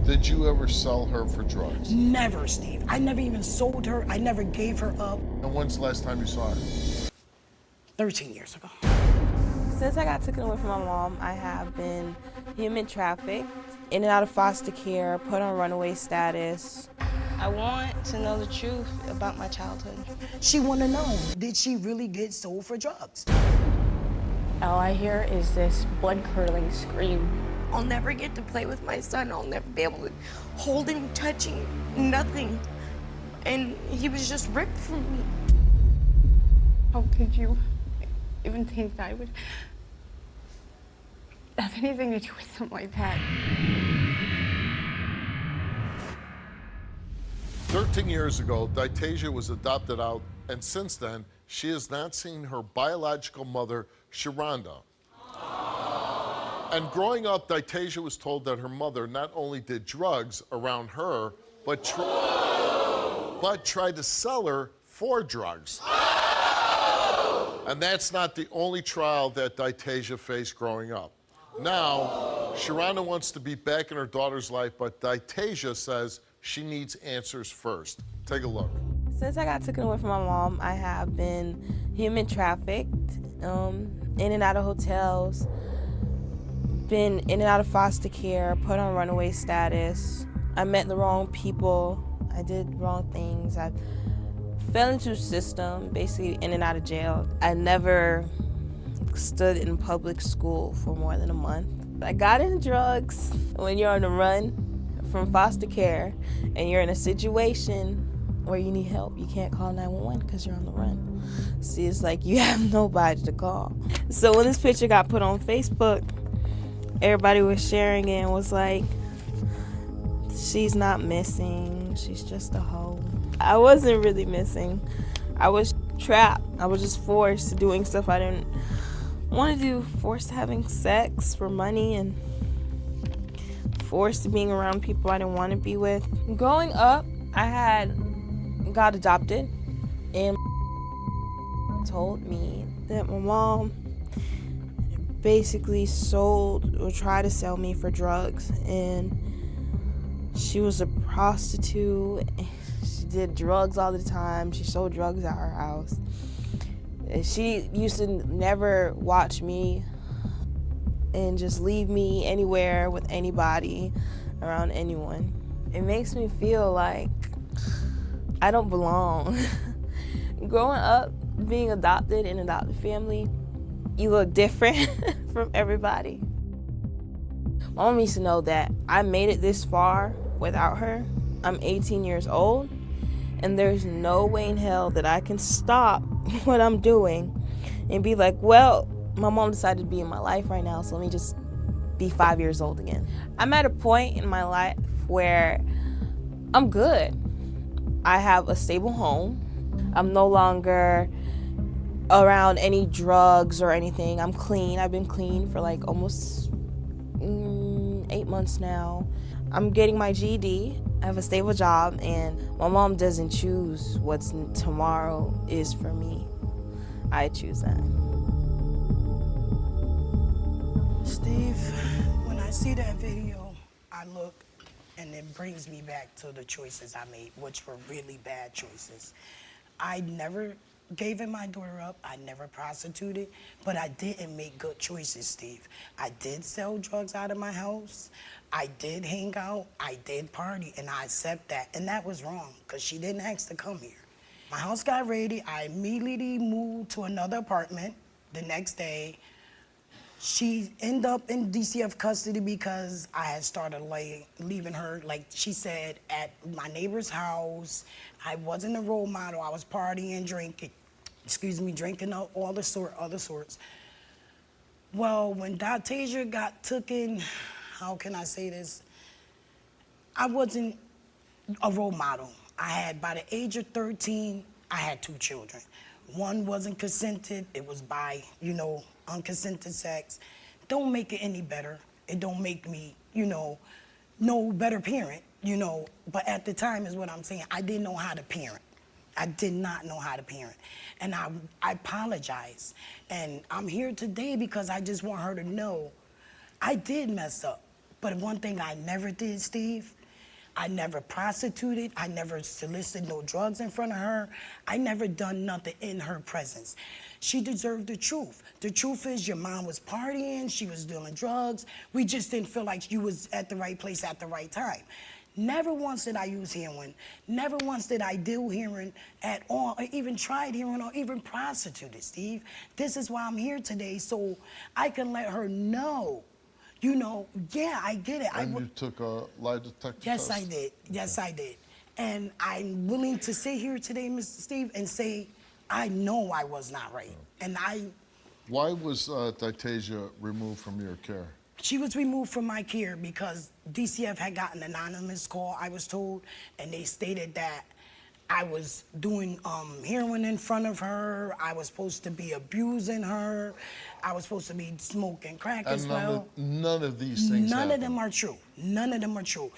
Did you ever sell her for drugs? Never, Steve. I never even sold her. I never gave her up. And when's the last time you saw her? 13 years ago. Since I got taken away from my mom, I have been human trafficked, in and out of foster care, put on runaway status. I want to know the truth about my childhood. She want to know, did she really get sold for drugs? All I hear is this blood-curdling scream. I'll never get to play with my son. I'll never be able to hold him, touch him, nothing. And he was just ripped from me. How could you even think that I would have anything to do with something like that? 13 years ago, Ditasia was adopted out, and since then, she has not seen her biological mother, Sharonda. And growing up, Ditasia was told that her mother not only did drugs around her, but tried to sell her for drugs. And that's not the only trial that Ditasia faced growing up. Now, Sharonda wants to be back in her daughter's life, but Ditasia says she needs answers first. Take a look. Since I got taken away from my mom, I have been human trafficked, in and out of hotels, been in and out of foster care, put on runaway status. I met the wrong people. I did wrong things. I fell into the system, basically in and out of jail. I never stood in public school for more than a month. I got into drugs. When you're on the run from foster care and you're in a situation where you need help, you can't call 911 because you're on the run. See, it's like you have nobody to call. So when this picture got put on Facebook, everybody was sharing it and was like, she's not missing, she's just a hoe. I wasn't really missing. I was trapped. I was just forced to doing stuff I didn't want to do, forced to having sex for money, and forced to being around people I didn't want to be with. Growing up, I had got adopted, and told me that my mom basically sold or tried to sell me for drugs, and she was a prostitute. She did drugs all the time. She sold drugs at her house. And she used to never watch me and just leave me anywhere with anybody, around anyone. It makes me feel like I don't belong. Growing up, being adopted in an adopted family, you look different from everybody. My mom needs to know that I made it this far without her. I'm 18 years old, and there's no way in hell that I can stop what I'm doing and be like, well, my mom decided to be in my life right now, so let me just be 5 years old again. I'm at a point in my life where I'm good. I have a stable home. I'm no longer around any drugs or anything. I'm clean. I've been clean for like almost 8 months now. I'm getting my GED. I have a stable job, and my mom doesn't choose what's tomorrow is for me. I choose that. Steve, when I see that video, I look and it brings me back to the choices I made, which were really bad choices. I never gave my daughter up. I never prostituted, but I didn't make good choices, Steve. I did sell drugs out of my house. I did hang out. I did party, and I accept that. And that was wrong, because she didn't ask to come here. My house got ready. I immediately moved to another apartment the next day. She ended up in DCF custody because I had started leaving her, like she said, at my neighbor's house. I wasn't a role model. I was partying, drinking, drinking all the other sorts. Well, when Ditasia got taken, how can I say this? I wasn't a role model. By the age of 13, I had 2 children. One wasn't consented. It was by, unconsented sex. Don't make it any better. It don't make me, no better parent, But at the time is what I'm saying. I didn't know how to parent. I did not know how to parent. And I apologize. And I'm here today because I just want her to know I did mess up. But one thing I never did, Steve, I never prostituted. I never solicited no drugs in front of her. I never done nothing in her presence. She deserved the truth. The truth is your mom was partying, she was doing drugs. We just didn't feel like you was at the right place at the right time. Never once did I use heroin. Never once did I do heroin at all, or even tried heroin, or even prostituted, Steve. This is why I'm here today, so I can let her know. You know, yeah, I get it. And you took a lie detector Yes, test? I did. Yes, I did. And I'm willing to sit here today, Mr. Steve, and say, I know I was not right. And Why was Ditasia removed from your care? she was removed from my care because DCF had gotten an anonymous call, I was told, and they stated that I was doing heroin in front of her. I was supposed to be abusing her. I was supposed to be smoking crack as well. None of these things None of happened. them are true. None of them are true.